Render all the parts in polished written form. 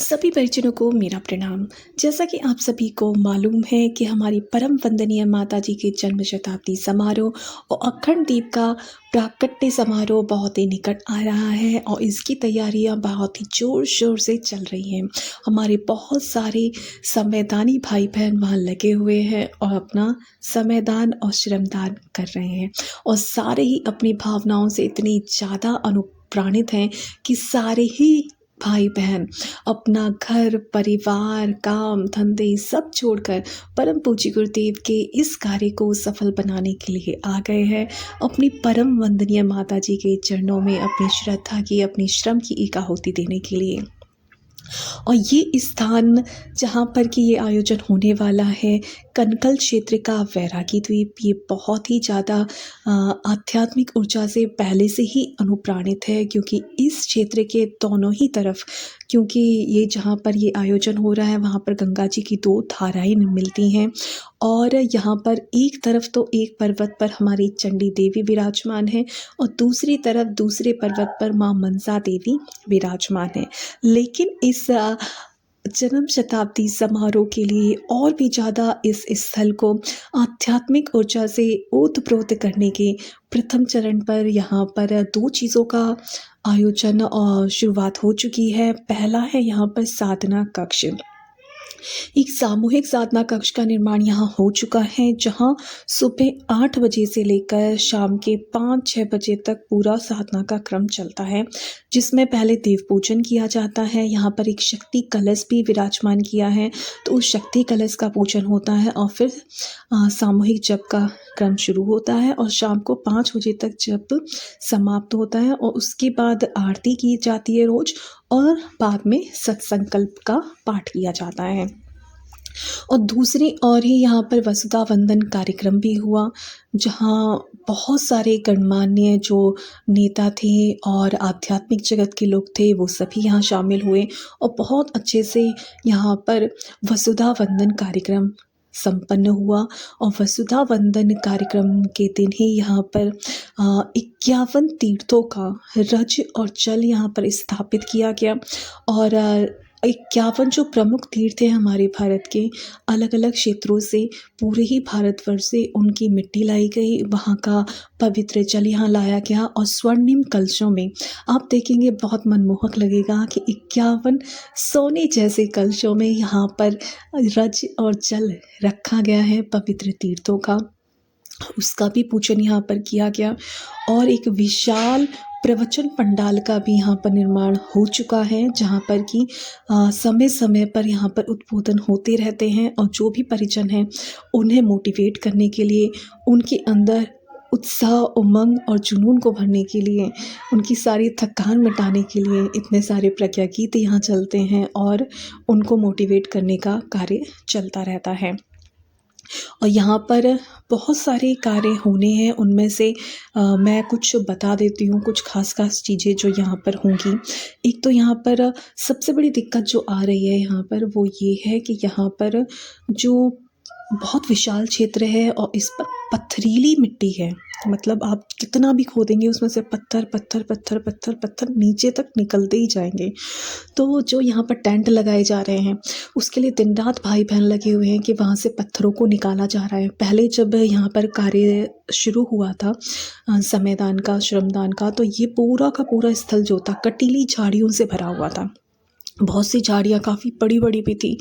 सभी परिजनों को मेरा प्रणाम। जैसा कि आप सभी को मालूम है कि हमारी परम वंदनीय माता जी के जन्म शताब्दी समारोह और अखंड दीप का प्राकट्य समारोह बहुत ही निकट आ रहा है और इसकी तैयारियां बहुत ही जोर शोर से चल रही हैं। हमारे बहुत सारे समयदानी भाई बहन वहाँ लगे हुए हैं और अपना समयदान और श्रमदान कर रहे हैं और सारे ही अपनी भावनाओं से इतनी ज़्यादा अनुप्राणित हैं कि सारे ही भाई बहन अपना घर परिवार काम धंधे सब छोड़कर परम पूज्य गुरुदेव के इस कार्य को सफल बनाने के लिए आ गए हैं। अपनी परम वंदनीय माता जी के चरणों में अपनी श्रद्धा की अपनी श्रम की एक आहुति देने के लिए। और ये स्थान जहाँ पर कि ये आयोजन होने वाला है कनकल क्षेत्र का वैरागी द्वीप, ये बहुत ही ज़्यादा आध्यात्मिक ऊर्जा से पहले से ही अनुप्राणित है क्योंकि इस क्षेत्र के दोनों ही तरफ, क्योंकि ये जहाँ पर ये आयोजन हो रहा है वहाँ पर गंगा जी की दो धाराएं मिलती हैं और यहाँ पर एक तरफ तो एक पर्वत पर हमारी चंडी देवी विराजमान है और दूसरी तरफ दूसरे पर्वत पर माँ मनसा देवी विराजमान है। लेकिन इस जन्म शताब्दी समारोह के लिए और भी ज़्यादा इस स्थल को आध्यात्मिक ऊर्जा से ओतप्रोत करने के प्रथम चरण पर यहाँ पर दो चीज़ों का आयोजन और शुरुआत हो चुकी है। पहला है यहाँ पर साधना कक्ष। एक सामूहिक साधना कक्ष का निर्माण यहाँ हो चुका है जहाँ सुबह 8 बजे से लेकर शाम के 5-6 बजे तक पूरा साधना का क्रम चलता है, जिसमें पहले देव पूजन किया जाता है। यहाँ पर एक शक्ति कलश भी विराजमान किया है, तो उस शक्ति कलश का पूजन होता है और फिर सामूहिक जप का क्रम शुरू होता है और शाम को 5 बजे तक जप समाप्त होता है और उसके बाद आरती की जाती है रोज और बाद में सत्संकल्प का पाठ किया जाता है। और दूसरी ओर ही यहाँ पर वसुधा वंदन कार्यक्रम भी हुआ जहाँ बहुत सारे गणमान्य जो नेता थे और आध्यात्मिक जगत के लोग थे वो सभी यहाँ शामिल हुए और बहुत अच्छे से यहाँ पर वसुधा वंदन कार्यक्रम संपन्न हुआ। और वसुधा वंदन कार्यक्रम के दिन ही यहाँ पर 51 तीर्थों का रज और जल यहाँ पर स्थापित किया गया और 51 जो प्रमुख तीर्थ हैं हमारे भारत के अलग अलग क्षेत्रों से पूरे ही भारतवर्ष से उनकी मिट्टी लाई गई, वहाँ का पवित्र जल यहाँ लाया गया और स्वर्णिम कलशों में आप देखेंगे बहुत मनमोहक लगेगा कि 51 सोने जैसे कलशों में यहाँ पर रज और जल रखा गया है पवित्र तीर्थों का। उसका भी पूजन यहाँ पर किया गया और एक विशाल प्रवचन पंडाल का भी यहाँ पर निर्माण हो चुका है जहाँ पर कि समय समय पर यहाँ पर उद्बोधन होते रहते हैं और जो भी परिजन हैं उन्हें मोटिवेट करने के लिए, उनके अंदर उत्साह उमंग और जुनून को भरने के लिए, उनकी सारी थकान मिटाने के लिए इतने सारे प्रज्ञा गीत यहाँ चलते हैं और उनको मोटिवेट करने का कार्य चलता रहता है। और यहाँ पर बहुत सारे कार्य होने हैं, उनमें से मैं कुछ बता देती हूँ, कुछ खास चीज़ें जो यहाँ पर होंगी। एक तो यहाँ पर सबसे बड़ी दिक्कत जो आ रही है यहाँ पर वो ये है कि यहाँ पर जो बहुत विशाल क्षेत्र है और इस पर पथरीली मिट्टी है, मतलब आप कितना भी खोदेंगे उसमें से पत्थर पत्थर पत्थर पत्थर पत्थर नीचे तक निकलते ही जाएंगे। तो जो यहाँ पर टेंट लगाए जा रहे हैं उसके लिए दिन रात भाई बहन लगे हुए हैं कि वहाँ से पत्थरों को निकाला जा रहा है। पहले जब यहाँ पर कार्य शुरू हुआ था समयदान का श्रमदान का, तो ये पूरा का पूरा स्थल जो था कटीली झाड़ियों से भरा हुआ था। बहुत सी झाड़ियाँ काफ़ी बड़ी बड़ी भी थी,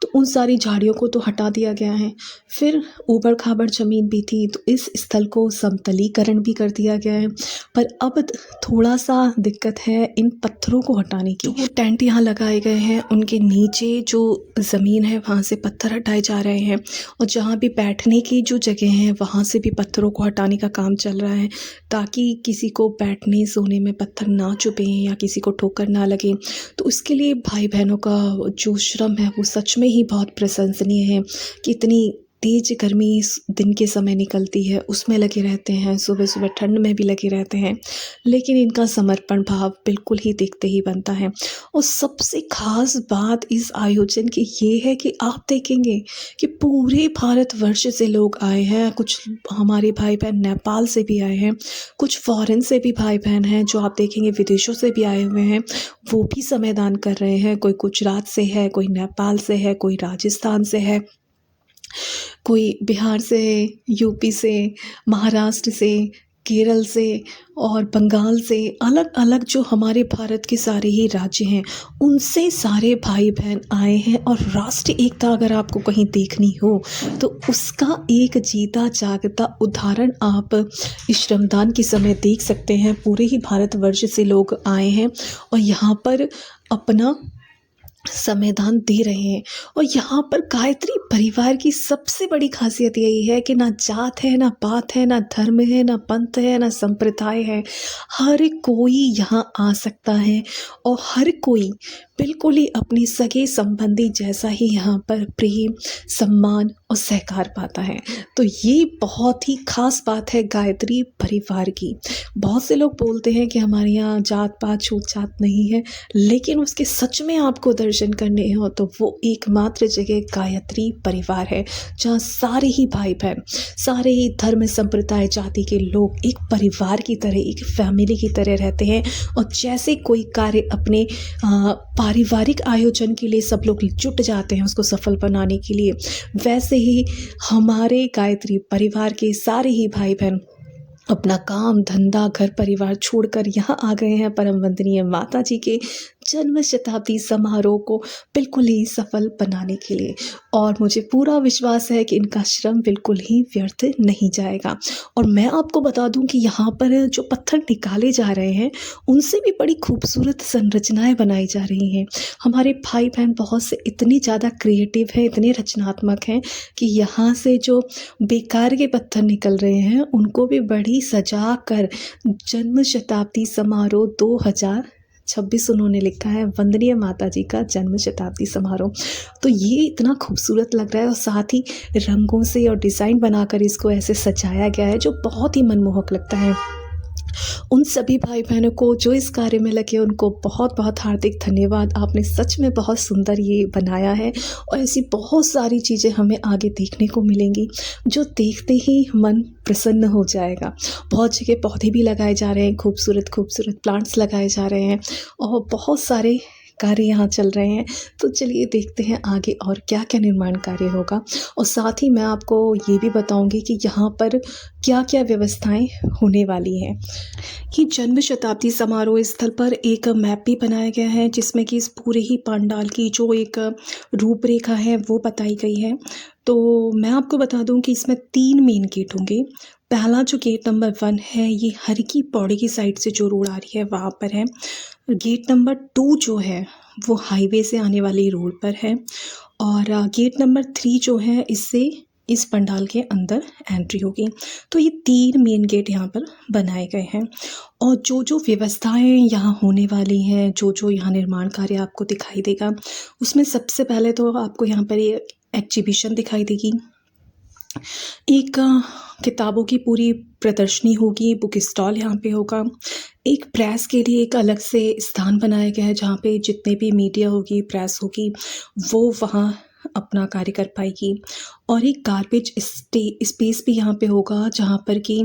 तो उन सारी झाड़ियों को तो हटा दिया गया है। फिर ऊबड़ खाबड़ ज़मीन भी थी तो इस स्थल को समतलीकरण भी कर दिया गया है। पर अब थोड़ा सा दिक्कत है इन पत्थरों को हटाने की। तो टेंट यहाँ लगाए गए हैं, उनके नीचे जो ज़मीन है वहाँ से पत्थर हटाए जा रहे हैं और जहाँ भी बैठने की जो जगह है वहाँ से भी पत्थरों को हटाने का काम चल रहा है ताकि किसी को बैठने सोने में पत्थर ना चुभें या किसी को ठोकर ना लगे। तो उसके लिए भाई बहनों का जो श्रम है वो सच में ही बहुत प्रशंसनीय है कि इतनी तेज गर्मी इस दिन के समय निकलती है उसमें लगे रहते हैं, सुबह-सुबह ठंड में भी लगे रहते हैं, लेकिन इनका समर्पण भाव बिल्कुल ही देखते ही बनता है। और सबसे ख़ास बात इस आयोजन की ये है कि आप देखेंगे कि पूरे भारतवर्ष से लोग आए हैं, कुछ हमारे भाई-बहन नेपाल से भी आए हैं, कुछ फ़ॉरेन से भी भाई-बहन हैं जो आप देखेंगे विदेशों से भी आए हुए हैं, वो भी समय दान कर रहे हैं। कोई गुजरात से है, कोई नेपाल से है, कोई राजस्थान से है, कोई बिहार से, यूपी से, महाराष्ट्र से, केरल से और बंगाल से, अलग-अलग जो हमारे भारत के सारे ही राज्य हैं, उनसे सारे भाई-बहन आए हैं। और राष्ट्रीय एकता अगर आपको कहीं देखनी हो, तो उसका एक जीता जागता उदाहरण आप इस श्रमदान के समय देख सकते हैं। पूरे ही भारतवर्ष से लोग आए हैं और यहाँ पर अपना समयदान दे रहे हैं। और यहाँ पर गायत्री परिवार की सबसे बड़ी खासियत यही है कि ना जात है, ना पात है, ना धर्म है, ना पंथ है, ना संप्रदाय है। हर कोई यहाँ आ सकता है और हर कोई बिल्कुल ही अपने सगे संबंधी जैसा ही यहाँ पर प्रेम, सम्मान और सहकार पाता है। तो ये बहुत ही खास बात है गायत्री परिवार की। बहुत से लोग बोलते हैं कि हमारे यहाँ जात पात छूत छात नहीं है, लेकिन उसके सच में आपको दर्शन करने हो तो वो एकमात्र जगह गायत्री परिवार है, जहाँ सारे ही भाई बहन, सारे ही धर्म संप्रदाय जाति के लोग एक परिवार की तरह, एक फैमिली की तरह रहते हैं। और जैसे कोई कार्य अपने पारिवारिक आयोजन के लिए सब लोग जुट जाते हैं उसको सफल बनाने के लिए, वैसे ही हमारे गायत्री परिवार के सारे ही भाई बहन अपना काम धंधा घर परिवार छोड़कर यहाँ आ गए हैं परम वंदनीय माता जी के जन्म शताब्दी समारोह को बिल्कुल ही सफल बनाने के लिए। और मुझे पूरा विश्वास है कि इनका श्रम बिल्कुल ही व्यर्थ नहीं जाएगा। और मैं आपको बता दूं कि यहाँ पर जो पत्थर निकाले जा रहे हैं उनसे भी बड़ी खूबसूरत संरचनाएं बनाई जा रही हैं। हमारे भाई बहन बहुत से इतने ज़्यादा क्रिएटिव हैं, इतने रचनात्मक हैं कि यहाँ से जो बेकार के पत्थर निकल रहे हैं उनको भी बड़ी सजा कर जन्म शताब्दी समारोह 2026 उन्होंने लिखा है, वंदनीय माता जी का जन्म शताब्दी समारोह। तो ये इतना खूबसूरत लग रहा है और साथ ही रंगों से और डिज़ाइन बनाकर इसको ऐसे सजाया गया है जो बहुत ही मनमोहक लगता है। उन सभी भाई बहनों को जो इस कार्य में लगे उनको बहुत बहुत हार्दिक धन्यवाद। आपने सच में बहुत सुंदर ये बनाया है और ऐसी बहुत सारी चीज़ें हमें आगे देखने को मिलेंगी जो देखते ही मन प्रसन्न हो जाएगा। बहुत जगह पौधे भी लगाए जा रहे हैं, खूबसूरत खूबसूरत प्लांट्स लगाए जा रहे हैं और बहुत सारे कार्य यहाँ चल रहे हैं। तो चलिए देखते हैं आगे और क्या क्या निर्माण कार्य होगा। और साथ ही मैं आपको ये भी बताऊंगी कि यहाँ पर क्या क्या व्यवस्थाएं होने वाली हैं। कि जन्म शताब्दी समारोह स्थल पर एक मैप भी बनाया गया है जिसमें कि इस पूरे ही पंडाल की जो एक रूपरेखा है वो बताई गई है। तो मैं आपको बता दूं कि इसमें 3 मेन गेट होंगे। पहला जो गेट नंबर 1 है ये हर की पौड़ी की साइड से जो रोड आ रही है वहाँ पर है। गेट नंबर 2 जो है वो हाईवे से आने वाली रोड पर है। और गेट नंबर 3 जो है इससे इस पंडाल के अंदर एंट्री होगी। तो ये 3 मेन गेट यहाँ पर बनाए गए हैं। और जो जो व्यवस्थाएं यहाँ होने वाली हैं, जो जो यहाँ निर्माण कार्य आपको दिखाई देगा, उसमें सबसे पहले तो आपको यहाँ पर ये एग्जीबिशन दिखाई देगी। एक किताबों की पूरी प्रदर्शनी होगी, बुक स्टॉल यहाँ पे होगा। एक प्रेस के लिए एक अलग से स्थान बनाया गया है जहाँ पे जितने भी मीडिया होगी, प्रेस होगी, वो वहाँ अपना कार्य कर पाएगी। और एक गार्बेज स्पेस भी यहाँ पे होगा जहाँ पर कि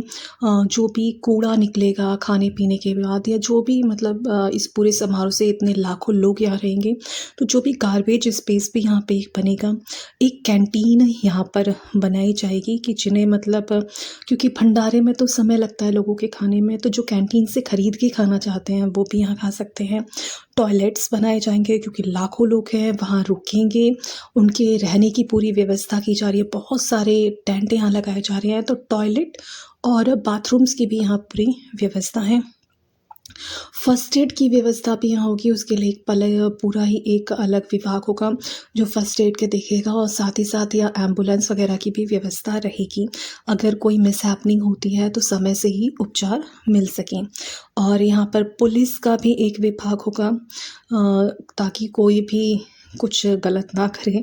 जो भी कूड़ा निकलेगा खाने पीने के बाद या जो भी मतलब इस पूरे समारोह से इतने लाखों लोग यहाँ रहेंगे तो जो भी गार्बेज स्पेस भी यहाँ पे बनेगा। एक कैंटीन यहाँ पर बनाई जाएगी कि जिन्हें मतलब क्योंकि भंडारे में तो समय लगता है लोगों के खाने में, तो जो कैंटीन से ख़रीद के खाना चाहते हैं वो भी यहाँ खा सकते हैं। टॉयलेट्स बनाए जाएंगे क्योंकि लाखों लोग हैं वहाँ रुकेंगे, उनके रहने की पूरी व्यवस्था की जा रही है। बहुत सारे टेंट यहाँ लगाए जा रहे हैं। तो टॉयलेट और बाथरूम्स की भी यहाँ पूरी व्यवस्था है। फर्स्ट एड की व्यवस्था भी यहाँ होगी, उसके लिए पूरा ही एक अलग विभाग होगा जो फर्स्ट एड के देखेगा। और साथ ही साथ यहाँ एम्बुलेंस वगैरह की भी व्यवस्था रहेगी, अगर कोई मिसहैपनिंग होती है तो समय से ही उपचार मिल सकें। और यहाँ पर पुलिस का भी एक विभाग होगा ताकि कोई भी कुछ गलत ना करें।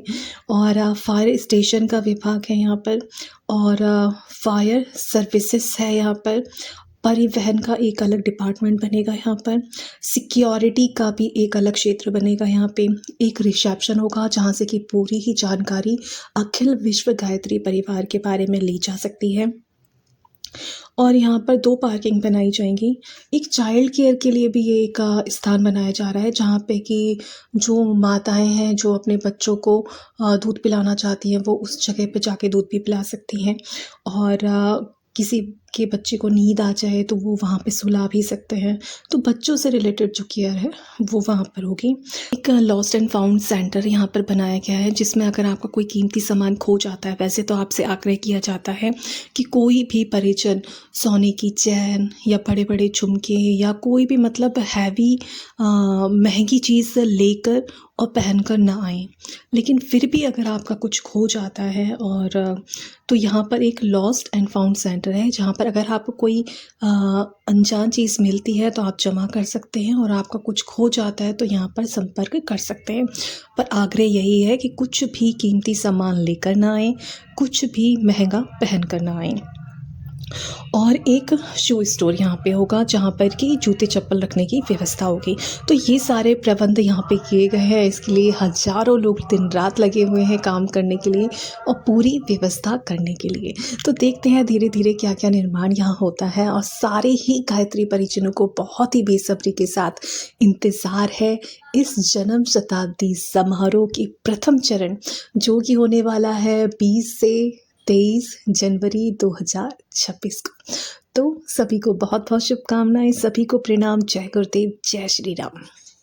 और फायर स्टेशन का विभाग है यहाँ पर, और फायर सर्विसेज है यहाँ पर। परिवहन का एक अलग डिपार्टमेंट बनेगा यहाँ पर। सिक्योरिटी का भी एक अलग क्षेत्र बनेगा यहाँ पे। एक रिसेप्शन होगा जहाँ से कि पूरी ही जानकारी अखिल विश्व गायत्री परिवार के बारे में ली जा सकती है। और यहाँ पर 2 पार्किंग बनाई जाएंगी। एक चाइल्ड केयर के लिए भी ये एक स्थान बनाया जा रहा है, जहाँ पे कि जो माताएं हैं जो अपने बच्चों को दूध पिलाना चाहती हैं, वो उस जगह पे जाके दूध भी पिला सकती हैं। और किसी के बच्चे को नींद आ जाए तो वो वहाँ पे सुला भी सकते हैं। तो बच्चों से रिलेटेड जो केयर है वो वहाँ पर होगी। एक लॉस्ट एंड फाउंड सेंटर यहाँ पर बनाया गया है, जिसमें अगर आपका कोई कीमती सामान खो जाता है, वैसे तो आपसे आग्रह किया जाता है कि कोई भी परिजन सोने की चैन या बड़े बड़े झुमके या कोई भी मतलब हैवी महंगी चीज़ लेकर और पहनकर ना आए। लेकिन फिर भी अगर आपका कुछ खो जाता है और तो यहाँ पर एक लॉस्ट एंड फाउंड सेंटर है, जहाँ पर अगर आपको कोई अनजान चीज़ मिलती है तो आप जमा कर सकते हैं, और आपका कुछ खो जाता है तो यहाँ पर संपर्क कर सकते हैं। पर आग्रह यही है कि कुछ भी कीमती सामान लेकर ना आए, कुछ भी महंगा पहन कर ना आए। और एक शू स्टोर यहाँ पे होगा, जहाँ पर कि जूते चप्पल रखने की व्यवस्था होगी। तो ये सारे प्रबंध यहाँ पे किए गए हैं। इसके लिए हज़ारों लोग दिन रात लगे हुए हैं काम करने के लिए और पूरी व्यवस्था करने के लिए। तो देखते हैं धीरे धीरे क्या क्या निर्माण यहाँ होता है, और सारे ही गायत्री परिजनों को बहुत ही बेसब्री के साथ इंतज़ार है इस जन्म शताब्दी समारोह की प्रथम चरण, जो कि होने वाला है 20 से 23 जनवरी 2026 को। तो सभी को बहुत बहुत शुभकामनाएं, सभी को प्रणाम। जय गुरुदेव, जय श्री राम।